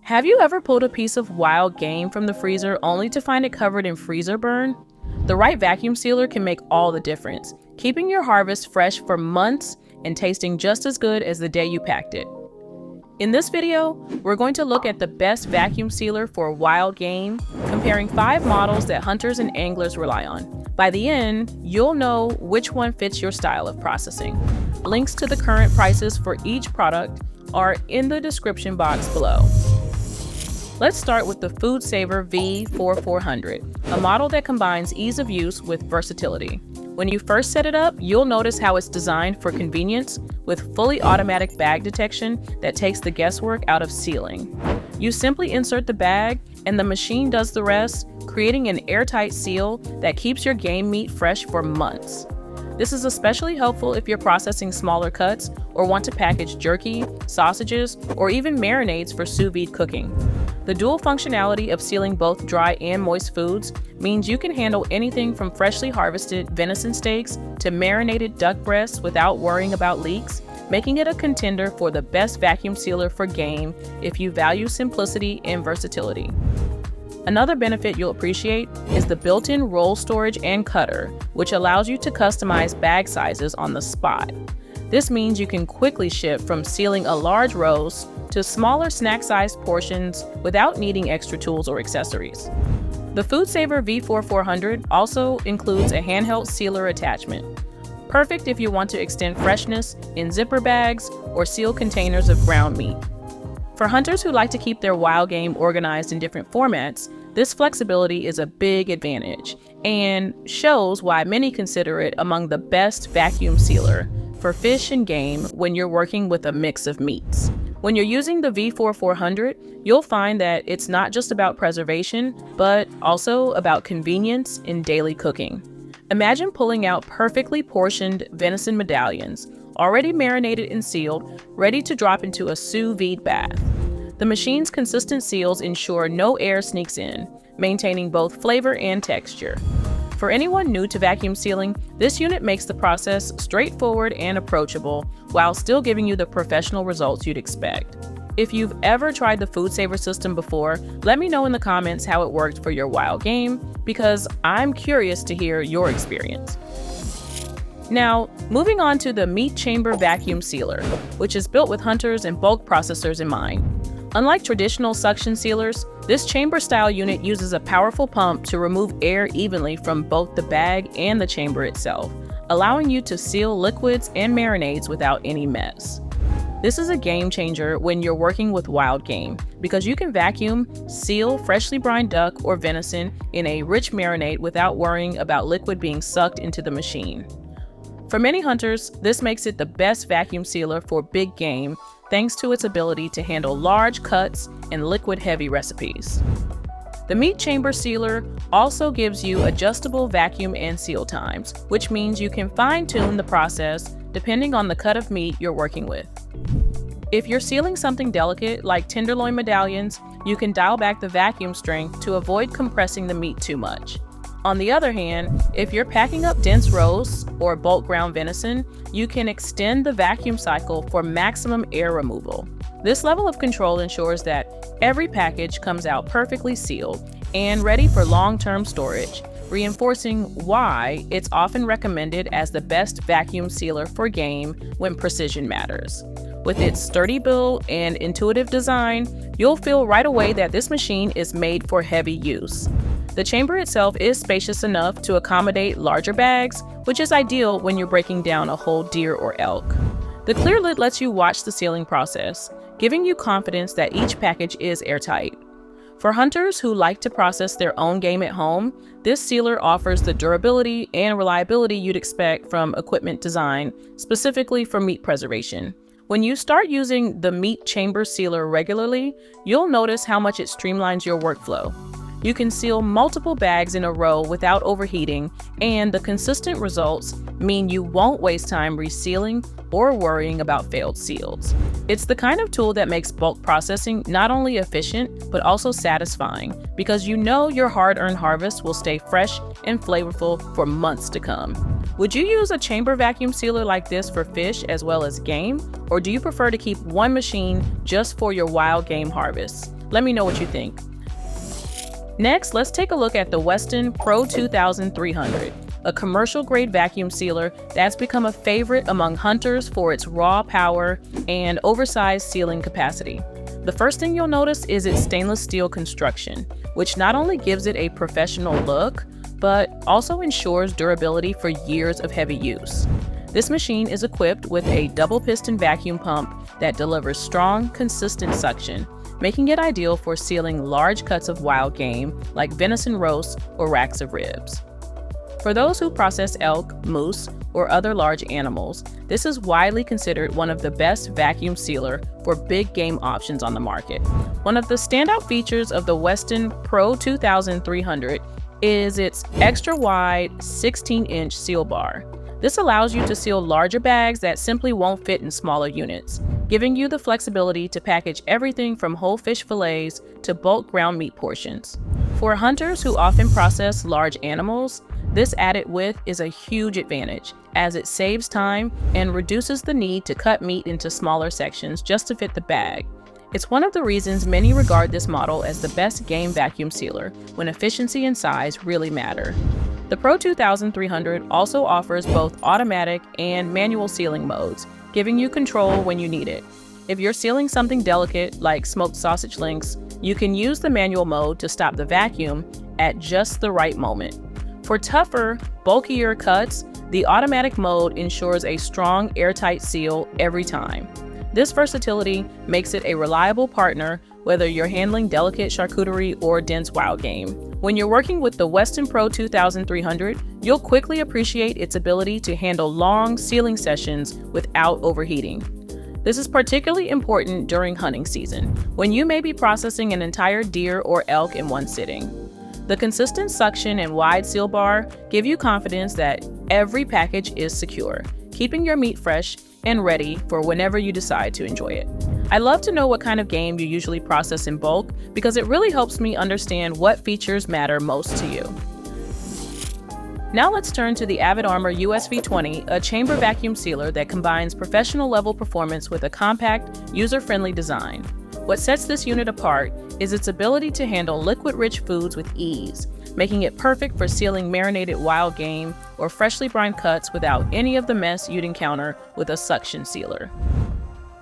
Have you ever pulled a piece of wild game from the freezer only to find it covered in freezer burn? The right vacuum sealer can make all the difference, keeping your harvest fresh for months and tasting just as good as the day you packed it. In this video, we're going to look at the best vacuum sealer for wild game, comparing 5 models that hunters and anglers rely on. By the end, you'll know which one fits your style of processing. Links to the current prices for each product are in the description box below. Let's start with the FoodSaver V4400, a model that combines ease of use with versatility. When you first set it up, you'll notice how it's designed for convenience with fully automatic bag detection that takes the guesswork out of sealing. You simply insert the bag and the machine does the rest, creating an airtight seal that keeps your game meat fresh for months. This is especially helpful if you're processing smaller cuts or want to package jerky, sausages, or even marinades for sous vide cooking. The dual functionality of sealing both dry and moist foods means you can handle anything from freshly harvested venison steaks to marinated duck breasts without worrying about leaks, making it a contender for the best vacuum sealer for game if you value simplicity and versatility. Another benefit you'll appreciate is the built-in roll storage and cutter, which allows you to customize bag sizes on the spot. This means you can quickly shift from sealing a large roast to smaller snack-sized portions without needing extra tools or accessories. The FoodSaver V4400 also includes a handheld sealer attachment, perfect if you want to extend freshness in zipper bags or seal containers of ground meat. For hunters who like to keep their wild game organized in different formats, this flexibility is a big advantage and shows why many consider it among the best vacuum sealer for fish and game when you're working with a mix of meats. When you're using the V4400, you'll find that it's not just about preservation, but also about convenience in daily cooking. Imagine pulling out perfectly portioned venison medallions, already marinated and sealed, ready to drop into a sous vide bath. The machine's consistent seals ensure no air sneaks in, maintaining both flavor and texture. For anyone new to vacuum sealing, this unit makes the process straightforward and approachable while still giving you the professional results you'd expect. If you've ever tried the FoodSaver system before, let me know in the comments how it worked for your wild game, because I'm curious to hear your experience. Now, moving on to the meat chamber vacuum sealer, which is built with hunters and bulk processors in mind. Unlike traditional suction sealers, this chamber-style unit uses a powerful pump to remove air evenly from both the bag and the chamber itself, allowing you to seal liquids and marinades without any mess. This is a game changer when you're working with wild game, because you can vacuum, seal freshly brined duck or venison in a rich marinade without worrying about liquid being sucked into the machine. For many hunters, this makes it the best vacuum sealer for big game, thanks to its ability to handle large cuts and liquid-heavy recipes. The meat chamber sealer also gives you adjustable vacuum and seal times, which means you can fine-tune the process depending on the cut of meat you're working with. If you're sealing something delicate like tenderloin medallions, you can dial back the vacuum strength to avoid compressing the meat too much. On the other hand, if you're packing up dense roasts or bulk ground venison, you can extend the vacuum cycle for maximum air removal. This level of control ensures that every package comes out perfectly sealed and ready for long-term storage, reinforcing why it's often recommended as the best vacuum sealer for game when precision matters. With its sturdy build and intuitive design, you'll feel right away that this machine is made for heavy use. The chamber itself is spacious enough to accommodate larger bags, which is ideal when you're breaking down a whole deer or elk. The clear lid lets you watch the sealing process, giving you confidence that each package is airtight. For hunters who like to process their own game at home, this sealer offers the durability and reliability you'd expect from equipment design, specifically for meat preservation. When you start using the meat chamber sealer regularly, you'll notice how much it streamlines your workflow. You can seal multiple bags in a row without overheating, and the consistent results mean you won't waste time resealing or worrying about failed seals. It's the kind of tool that makes bulk processing not only efficient, but also satisfying, because you know your hard-earned harvest will stay fresh and flavorful for months to come. Would you use a chamber vacuum sealer like this for fish as well as game, or do you prefer to keep one machine just for your wild game harvest? Let me know what you think. Next, let's take a look at the Weston Pro-2300, a commercial-grade vacuum sealer that's become a favorite among hunters for its raw power and oversized sealing capacity. The first thing you'll notice is its stainless steel construction, which not only gives it a professional look, but also ensures durability for years of heavy use. This machine is equipped with a double-piston vacuum pump that delivers strong, consistent suction, making it ideal for sealing large cuts of wild game like venison roasts or racks of ribs. For those who process elk, moose, or other large animals, this is widely considered one of the best vacuum sealer for big game options on the market. One of the standout features of the Weston Pro-2300 is its extra-wide 16-inch seal bar. This allows you to seal larger bags that simply won't fit in smaller units, giving you the flexibility to package everything from whole fish fillets to bulk ground meat portions. For hunters who often process large animals, this added width is a huge advantage, as it saves time and reduces the need to cut meat into smaller sections just to fit the bag. It's one of the reasons many regard this model as the best game vacuum sealer when efficiency and size really matter. The Pro-2300 also offers both automatic and manual sealing modes, giving you control when you need it. If you're sealing something delicate like smoked sausage links, you can use the manual mode to stop the vacuum at just the right moment. For tougher, bulkier cuts, the automatic mode ensures a strong, airtight seal every time. This versatility makes it a reliable partner whether you're handling delicate charcuterie or dense wild game. When you're working with the Weston Pro-2300, you'll quickly appreciate its ability to handle long sealing sessions without overheating. This is particularly important during hunting season, when you may be processing an entire deer or elk in one sitting. The consistent suction and wide seal bar give you confidence that every package is secure, keeping your meat fresh and ready for whenever you decide to enjoy it. I love to know what kind of game you usually process in bulk because it really helps me understand what features matter most to you. Now let's turn to the Avid Armor USV20, a chamber vacuum sealer that combines professional level performance with a compact, user-friendly design. What sets this unit apart is its ability to handle liquid-rich foods with ease, making it perfect for sealing marinated wild game or freshly brined cuts without any of the mess you'd encounter with a suction sealer.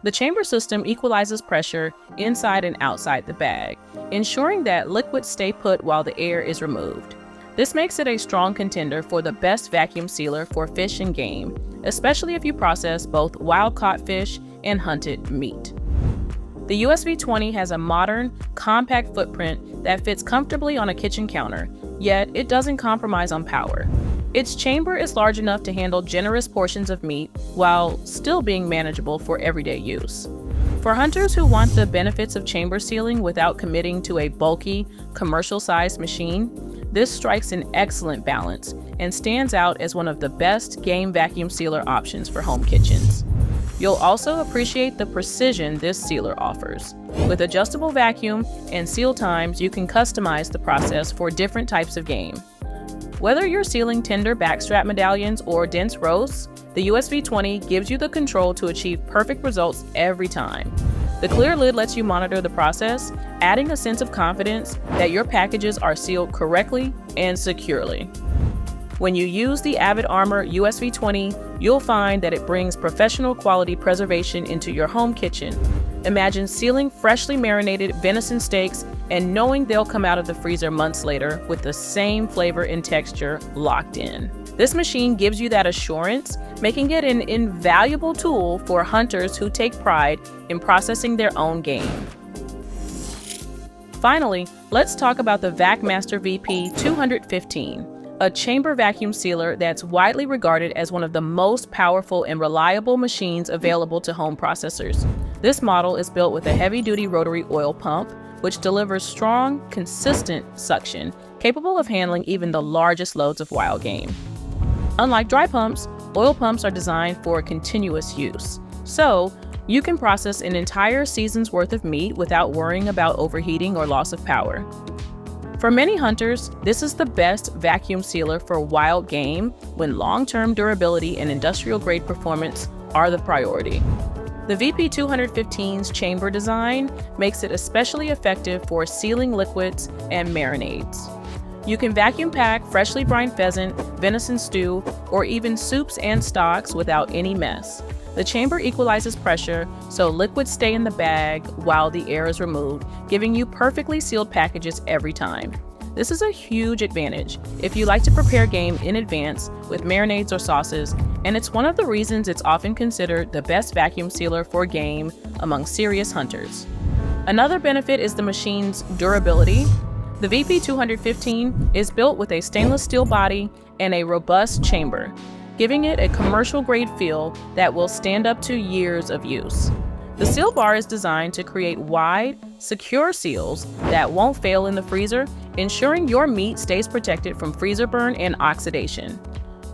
The chamber system equalizes pressure inside and outside the bag, ensuring that liquids stay put while the air is removed. This makes it a strong contender for the best vacuum sealer for fish and game, especially if you process both wild-caught fish and hunted meat. The USV20 has a modern, compact footprint that fits comfortably on a kitchen counter, yet it doesn't compromise on power. Its chamber is large enough to handle generous portions of meat while still being manageable for everyday use. For hunters who want the benefits of chamber sealing without committing to a bulky, commercial-sized machine, this strikes an excellent balance and stands out as one of the best game vacuum sealer options for home kitchens. You'll also appreciate the precision this sealer offers. With adjustable vacuum and seal times, you can customize the process for different types of game. Whether you're sealing tender backstrap medallions or dense roasts, the USV20 gives you the control to achieve perfect results every time. The clear lid lets you monitor the process, adding a sense of confidence that your packages are sealed correctly and securely. When you use the Avid Armor USV20, you'll find that it brings professional quality preservation into your home kitchen. Imagine sealing freshly marinated venison steaks and knowing they'll come out of the freezer months later with the same flavor and texture locked in. This machine gives you that assurance, making it an invaluable tool for hunters who take pride in processing their own game. Finally, let's talk about the VacMaster VP215. A chamber vacuum sealer that's widely regarded as one of the most powerful and reliable machines available to home processors. This model is built with a heavy-duty rotary oil pump, which delivers strong, consistent suction, capable of handling even the largest loads of wild game. Unlike dry pumps, oil pumps are designed for continuous use, so you can process an entire season's worth of meat without worrying about overheating or loss of power. For many hunters, this is the best vacuum sealer for wild game when long-term durability and industrial-grade performance are the priority. The VP215's chamber design makes it especially effective for sealing liquids and marinades. You can vacuum pack freshly brined pheasant, venison stew, or even soups and stocks without any mess. The chamber equalizes pressure so liquids stay in the bag while the air is removed, giving you perfectly sealed packages every time. This is a huge advantage if you like to prepare game in advance with marinades or sauces, and it's one of the reasons it's often considered the best vacuum sealer for game among serious hunters. Another benefit is the machine's durability. The VP215 is built with a stainless steel body and a robust chamber, giving it a commercial-grade feel that will stand up to years of use. The seal bar is designed to create wide, secure seals that won't fail in the freezer, ensuring your meat stays protected from freezer burn and oxidation.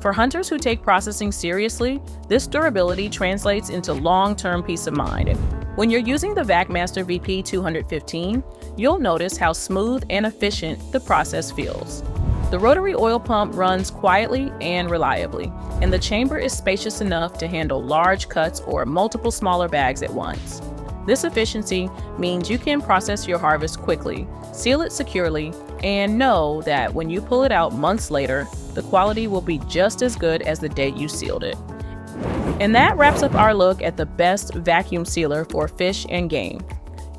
For hunters who take processing seriously, this durability translates into long-term peace of mind. When you're using the VacMaster VP215, you'll notice how smooth and efficient the process feels. The rotary oil pump runs quietly and reliably, and the chamber is spacious enough to handle large cuts or multiple smaller bags at once. This efficiency means you can process your harvest quickly, seal it securely, and know that when you pull it out months later, the quality will be just as good as the day you sealed it. And that wraps up our look at the best vacuum sealer for fish and game.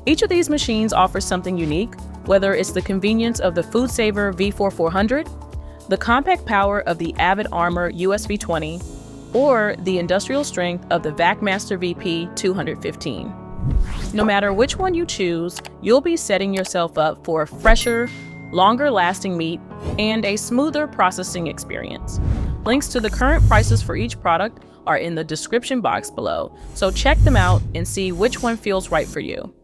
Each of these machines offers something unique, whether it's the convenience of the FoodSaver V4400, the compact power of the Avid Armor USV20, or the industrial strength of the VacMaster VP215. No matter which one you choose, you'll be setting yourself up for a fresher, longer-lasting meat and a smoother processing experience. Links to the current prices for each product are in the description box below, so check them out and see which one feels right for you.